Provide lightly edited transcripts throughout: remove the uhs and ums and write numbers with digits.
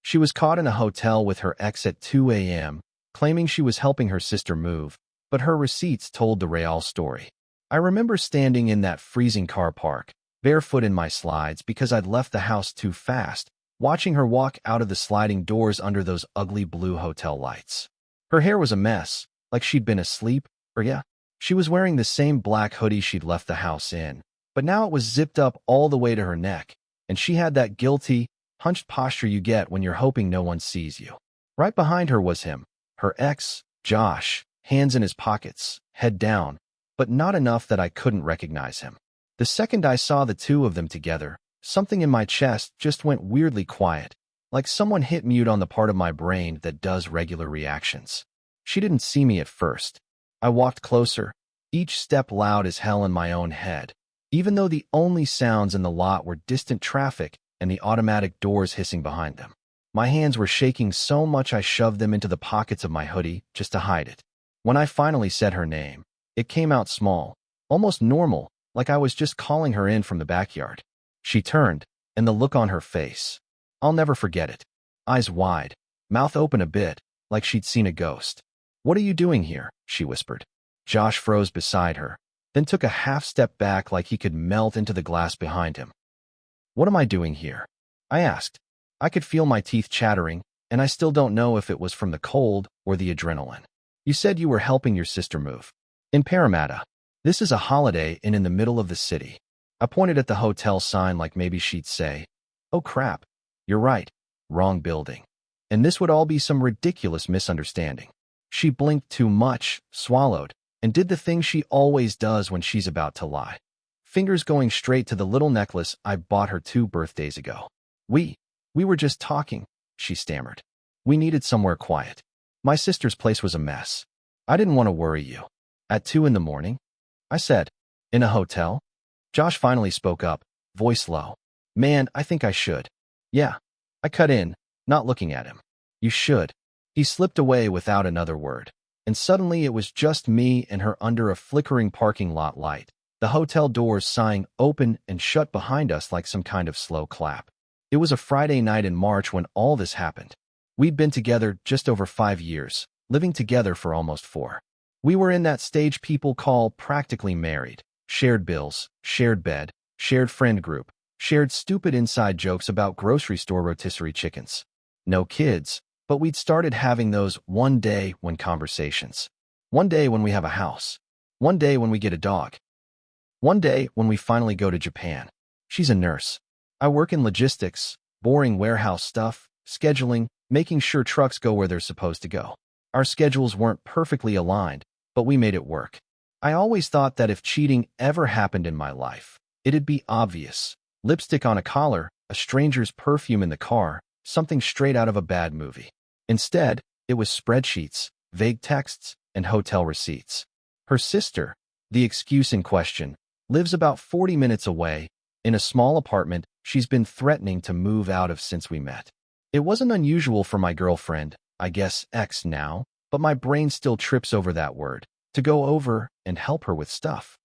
She was caught in a hotel with her ex at 2 a.m., claiming she was helping her sister move, but her receipts told the real story. I remember standing in that freezing car park, barefoot in my slides because I'd left the house too fast, watching her walk out of the sliding doors under those ugly blue hotel lights. Her hair was a mess, like she'd been asleep, or yeah, she was wearing the same black hoodie she'd left the house in, but now it was zipped up all the way to her neck, and she had that guilty, hunched posture you get when you're hoping no one sees you. Right behind her was him, her ex, Josh, hands in his pockets, head down, but not enough that I couldn't recognize him. The second I saw the two of them together, something in my chest just went weirdly quiet, like someone hit mute on the part of my brain that does regular reactions. She didn't see me at first. I walked closer, each step loud as hell in my own head, even though the only sounds in the lot were distant traffic and the automatic doors hissing behind them. My hands were shaking so much I shoved them into the pockets of my hoodie just to hide it. When I finally said her name, it came out small, almost normal, like I was just calling her in from the backyard. She turned, and the look on her face. I'll never forget it. Eyes wide, mouth open a bit, like she'd seen a ghost. "What are you doing here?" she whispered. Josh froze beside her, then took a half step back like he could melt into the glass behind him. "What am I doing here?" I asked. I could feel my teeth chattering, and I still don't know if it was from the cold or the adrenaline. "You said you were helping your sister move. In Parramatta. This is a Holiday Inn in the middle of the city." I pointed at the hotel sign like maybe she'd say, "Oh crap, you're right, wrong building." And this would all be some ridiculous misunderstanding. She blinked too much, swallowed, and did the thing she always does when she's about to lie. Fingers going straight to the little necklace I bought her 2 birthdays ago. We were just talking," she stammered. "We needed somewhere quiet. My sister's place was a mess. I didn't want to worry you." "At 2 in the morning?" I said. "In a hotel?" Josh finally spoke up, voice low. "Man, I think I should." "Yeah." I cut in, not looking at him. "You should." He slipped away without another word, and suddenly it was just me and her under a flickering parking lot light, the hotel doors sighing open and shut behind us like some kind of slow clap. It was a Friday night in March when all this happened. We'd been together just over 5 years, living together for almost 4. We were in that stage people call practically married. Shared bills, shared bed, shared friend group, shared stupid inside jokes about grocery store rotisserie chickens. No kids, but we'd started having those one day when conversations. One day when we have a house. One day when we get a dog. One day when we finally go to Japan. She's a nurse. I work in logistics, boring warehouse stuff, scheduling, making sure trucks go where they're supposed to go. Our schedules weren't perfectly aligned, but we made it work. I always thought that if cheating ever happened in my life, it'd be obvious. Lipstick on a collar, a stranger's perfume in the car, something straight out of a bad movie. Instead, it was spreadsheets, vague texts, and hotel receipts. Her sister, the excuse in question, lives about 40 minutes away, in a small apartment she's been threatening to move out of since we met. It wasn't unusual for my girlfriend, I guess ex now, but my brain still trips over that word, to go over and help her with stuff.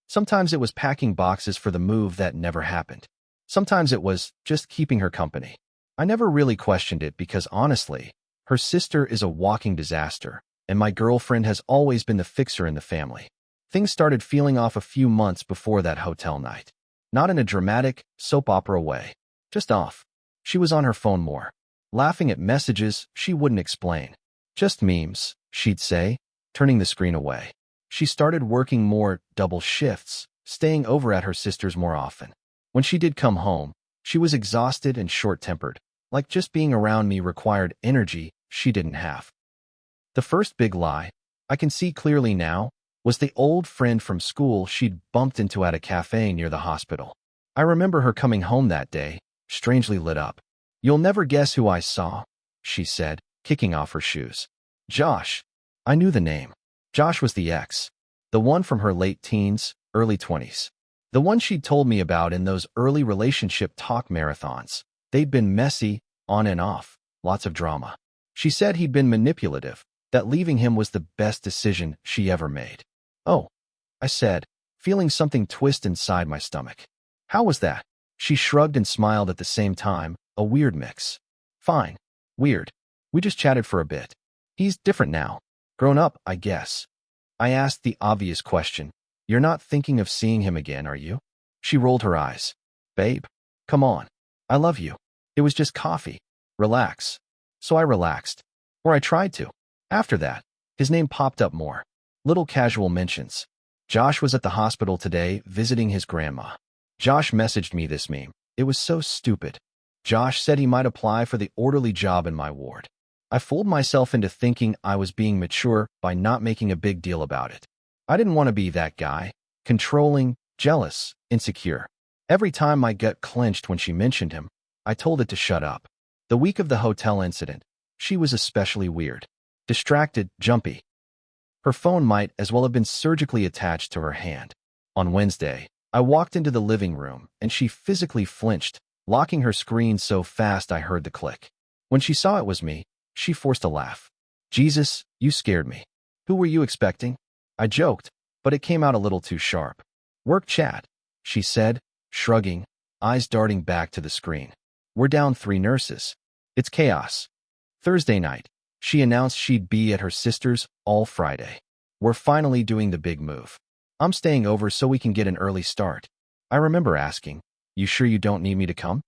Sometimes it was packing boxes for the move that never happened. Sometimes it was just keeping her company. I never really questioned it because honestly, her sister is a walking disaster, and my girlfriend has always been the fixer in the family. Things started feeling off a few months before that hotel night. Not in a dramatic, soap opera way. Just off. She was on her phone more. Laughing at messages she wouldn't explain. "Just memes," she'd say, turning the screen away. She started working more double shifts, staying over at her sister's more often. When she did come home, she was exhausted and short-tempered, like just being around me required energy she didn't have. The first big lie, I can see clearly now, was the old friend from school she'd bumped into at a cafe near the hospital. I remember her coming home that day, strangely lit up. "You'll never guess who I saw," she said, kicking off her shoes. "Josh." I knew the name. Josh was the ex. The one from her late teens, early 20s. The one she'd told me about in those early relationship talk marathons. They'd been messy, on and off, lots of drama. She said he'd been manipulative, that leaving him was the best decision she ever made. "Oh," I said, feeling something twist inside my stomach. "How was that?" She shrugged and smiled at the same time, a weird mix. "Fine. Weird. We just chatted for a bit. He's different now. Grown up, I guess. I asked the obvious question. You're not thinking of seeing him again, are you? She rolled her eyes. Babe, come on. I love you. It was just coffee. Relax. So I relaxed. Or I tried to. After that, his name popped up more. Little casual mentions. Josh was at the hospital today visiting his grandma. Josh messaged me this meme. It was so stupid. Josh said he might apply for the orderly job in my ward. I fooled myself into thinking I was being mature by not making a big deal about it. I didn't want to be that guy. Controlling, jealous, insecure. Every time my gut clenched when she mentioned him, I told it to shut up. The week of the hotel incident, she was especially weird. Distracted, jumpy. Her phone might as well have been surgically attached to her hand. On Wednesday, I walked into the living room and she physically flinched, locking her screen so fast I heard the click. When she saw it was me, she forced a laugh. Jesus, you scared me. Who were you expecting? I joked, but it came out a little too sharp. Work chat, she said, shrugging, eyes darting back to the screen. We're down 3 nurses. It's chaos. Thursday night, she announced she'd be at her sister's all Friday. We're finally doing the big move. I'm staying over so we can get an early start. I remember asking, you sure you don't need me to come?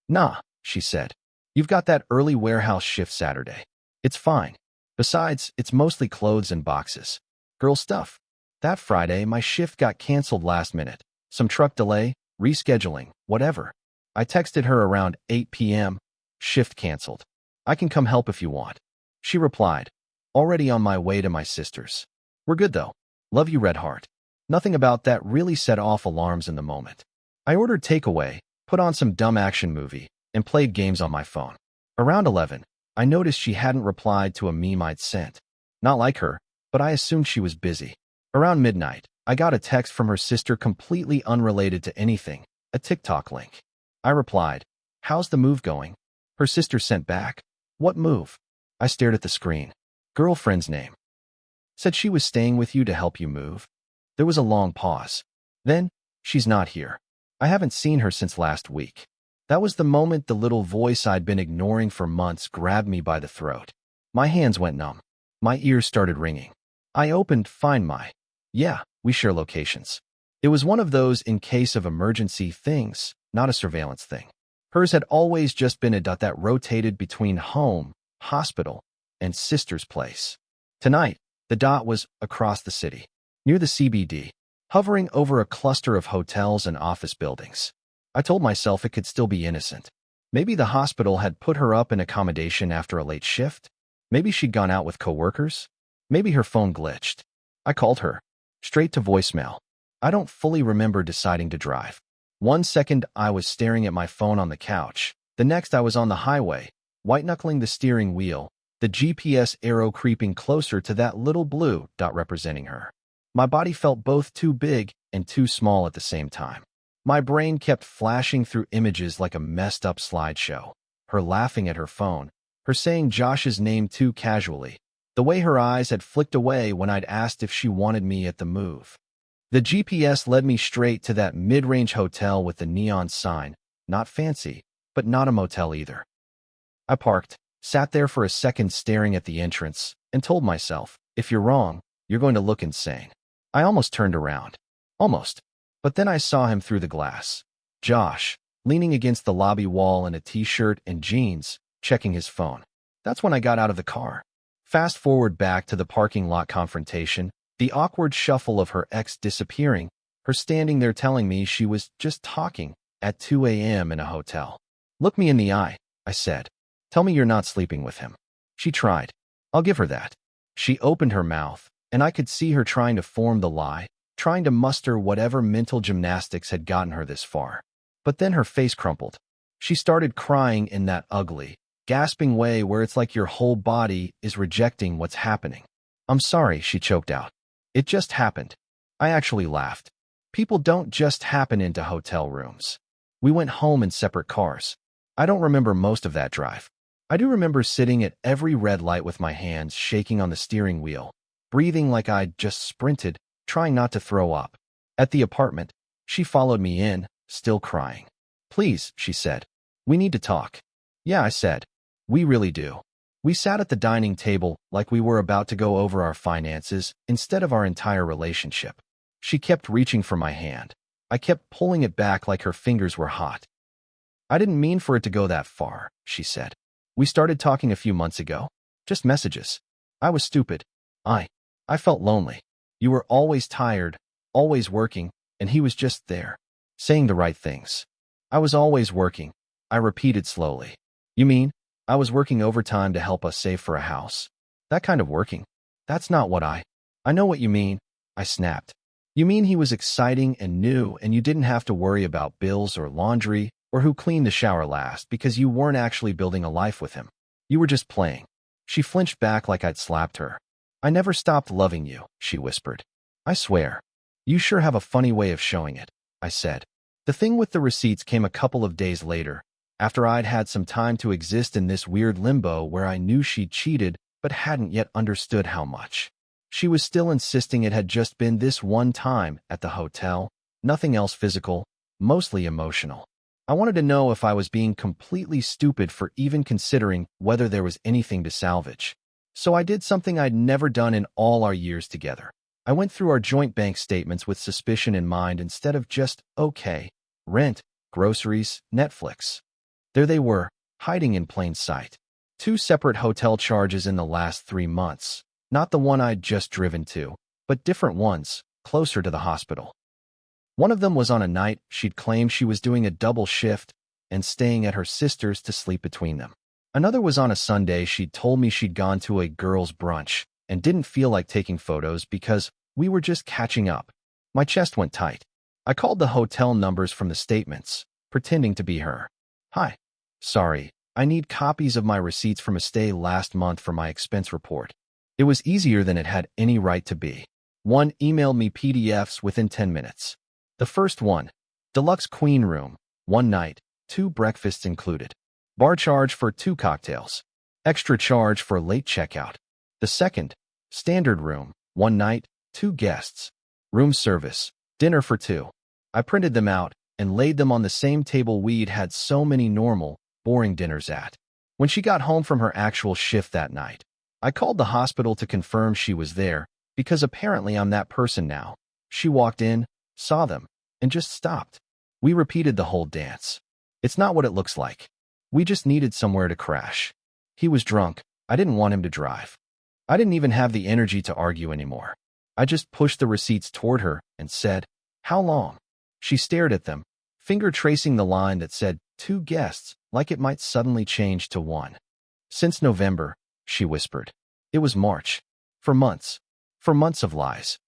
Nah, she said. You've got that early warehouse shift Saturday. It's fine. Besides, it's mostly clothes and boxes. Girl stuff. That Friday, my shift got canceled last minute. Some truck delay, rescheduling, whatever. I texted her around 8 p.m. Shift canceled. I can come help if you want. She replied, already on my way to my sister's. We're good though. Love you, Red Heart. Nothing about that really set off alarms in the moment. I ordered takeaway, put on some dumb action movie, and played games on my phone. Around 11, I noticed she hadn't replied to a meme I'd sent. Not like her, but I assumed she was busy. Around midnight, I got a text from her sister completely unrelated to anything, a TikTok link. I replied, how's the move going? Her sister sent back, what move? I stared at the screen. Girlfriend's name. Said she was staying with you to help you move. There was a long pause. Then, she's not here. I haven't seen her since last week. That was the moment the little voice I'd been ignoring for months grabbed me by the throat. My hands went numb. My ears started ringing. I opened Find My. Yeah, we share locations. It was one of those in case of emergency things, not a surveillance thing. Hers had always just been a dot that rotated between home, hospital, and sister's place. Tonight, the dot was across the city, near the CBD, hovering over a cluster of hotels and office buildings. I told myself it could still be innocent. Maybe the hospital had put her up in accommodation after a late shift. Maybe she'd gone out with coworkers. Maybe her phone glitched. I called her. Straight to voicemail. I don't fully remember deciding to drive. 1 second I was staring at my phone on the couch. The next I was on the highway, white-knuckling the steering wheel, the GPS arrow creeping closer to that little blue dot representing her. My body felt both too big and too small at the same time. My brain kept flashing through images like a messed-up slideshow. Her laughing at her phone, her saying Josh's name too casually, the way her eyes had flicked away when I'd asked if she wanted me at the move. The GPS led me straight to that mid-range hotel with the neon sign, not fancy, but not a motel either. I parked, sat there for a second staring at the entrance, and told myself, if you're wrong, you're going to look insane. I almost turned around. Almost. But then I saw him through the glass. Josh, leaning against the lobby wall in a t-shirt and jeans, checking his phone. That's when I got out of the car. Fast forward back to the parking lot confrontation, the awkward shuffle of her ex disappearing, her standing there telling me she was just talking at 2 a.m. in a hotel. Look me in the eye, I said. Tell me you're not sleeping with him. She tried. I'll give her that. She opened her mouth, and I could see her trying to form the lie, trying to muster whatever mental gymnastics had gotten her this far. But then her face crumpled. She started crying in that ugly, gasping way where it's like your whole body is rejecting what's happening. I'm sorry, she choked out. It just happened. I actually laughed. People don't just happen into hotel rooms. We went home in separate cars. I don't remember most of that drive. I do remember sitting at every red light with my hands shaking on the steering wheel, breathing like I'd just sprinted, trying not to throw up. At the apartment, she followed me in, still crying. Please, she said. We need to talk. Yeah, I said. We really do. We sat at the dining table like we were about to go over our finances instead of our entire relationship. She kept reaching for my hand. I kept pulling it back like her fingers were hot. I didn't mean for it to go that far, she said. We started talking a few months ago. Just messages. I was stupid. I felt lonely. You were always tired, always working, and he was just there, saying the right things. I was always working, I repeated slowly. You mean, I was working overtime to help us save for a house? That kind of working? That's not what I know what you mean, I snapped. You mean he was exciting and new and you didn't have to worry about bills or laundry or who cleaned the shower last because you weren't actually building a life with him. You were just playing. She flinched back like I'd slapped her. I never stopped loving you, she whispered. I swear. You sure have a funny way of showing it, I said. The thing with the receipts came a couple of days later, after I'd had some time to exist in this weird limbo where I knew she'd cheated but hadn't yet understood how much. She was still insisting it had just been this one time at the hotel, nothing else physical, mostly emotional. I wanted to know if I was being completely stupid for even considering whether there was anything to salvage. So I did something I'd never done in all our years together. I went through our joint bank statements with suspicion in mind instead of just, okay, rent, groceries, Netflix. There they were, hiding in plain sight. 2 separate hotel charges in the last 3 months. Not the one I'd just driven to, but different ones, closer to the hospital. One of them was on a night she'd claimed she was doing a double shift and staying at her sister's to sleep between them. Another was on a Sunday she'd told me she'd gone to a girls' brunch and didn't feel like taking photos because we were just catching up. My chest went tight. I called the hotel numbers from the statements, pretending to be her. Hi. Sorry, I need copies of my receipts from a stay last month for my expense report. It was easier than it had any right to be. One emailed me PDFs within 10 minutes. The first one, deluxe queen room, 1 night, 2 breakfasts included. Bar charge for 2 cocktails. Extra charge for late checkout. The second, standard room, 1 night, 2 guests. Room service, dinner for 2. I printed them out and laid them on the same table we'd had so many normal, boring dinners at. When she got home from her actual shift that night, I called the hospital to confirm she was there because apparently I'm that person now. She walked in, saw them, and just stopped. We repeated the whole dance. It's not what it looks like. We just needed somewhere to crash. He was drunk. I didn't want him to drive. I didn't even have the energy to argue anymore. I just pushed the receipts toward her and said, "How long?" She stared at them, finger tracing the line that said 2 guests, like it might suddenly change to 1. Since November, she whispered. It was March. For months. For months of lies.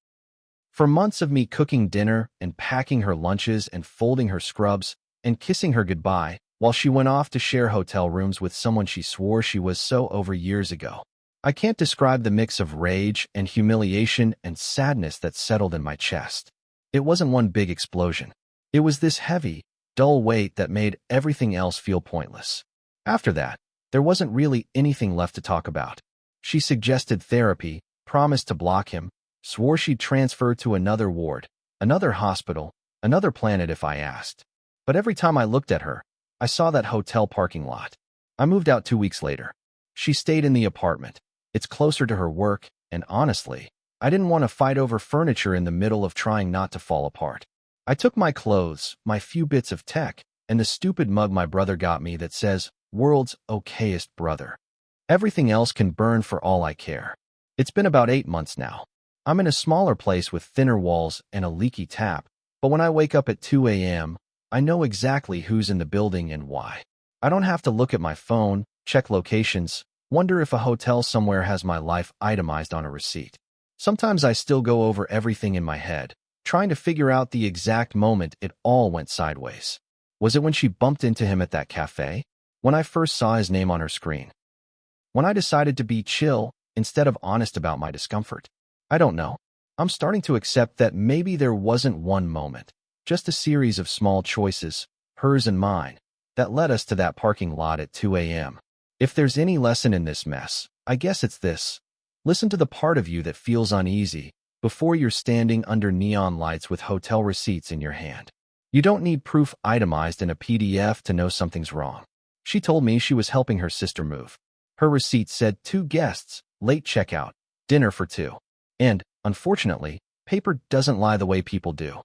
For months of me cooking dinner and packing her lunches and folding her scrubs and kissing her goodbye while she went off to share hotel rooms with someone she swore she was so over years ago. I can't describe the mix of rage and humiliation and sadness that settled in my chest. It wasn't one big explosion. It was this heavy, dull weight that made everything else feel pointless. After that, there wasn't really anything left to talk about. She suggested therapy, promised to block him, swore she'd transfer to another ward, another hospital, another planet if I asked. But every time I looked at her, I saw that hotel parking lot. I moved out 2 weeks later. She stayed in the apartment. It's closer to her work, and honestly, I didn't want to fight over furniture in the middle of trying not to fall apart. I took my clothes, my few bits of tech, and the stupid mug my brother got me that says, "World's okayest brother." Everything else can burn for all I care. It's been about 8 months now. I'm in a smaller place with thinner walls and a leaky tap, but when I wake up at 2 a.m., I know exactly who's in the building and why. I don't have to look at my phone, check locations, wonder if a hotel somewhere has my life itemized on a receipt. Sometimes I still go over everything in my head, trying to figure out the exact moment it all went sideways. Was it when she bumped into him at that cafe? When I first saw his name on her screen? When I decided to be chill instead of honest about my discomfort? I don't know. I'm starting to accept that maybe there wasn't one moment, just a series of small choices, hers and mine, that led us to that parking lot at 2 a.m. If there's any lesson in this mess, I guess it's this. Listen to the part of you that feels uneasy before you're standing under neon lights with hotel receipts in your hand. You don't need proof itemized in a PDF to know something's wrong. She told me she was helping her sister move. Her receipt said 2 guests, late checkout, dinner for 2. And, unfortunately, paper doesn't lie the way people do.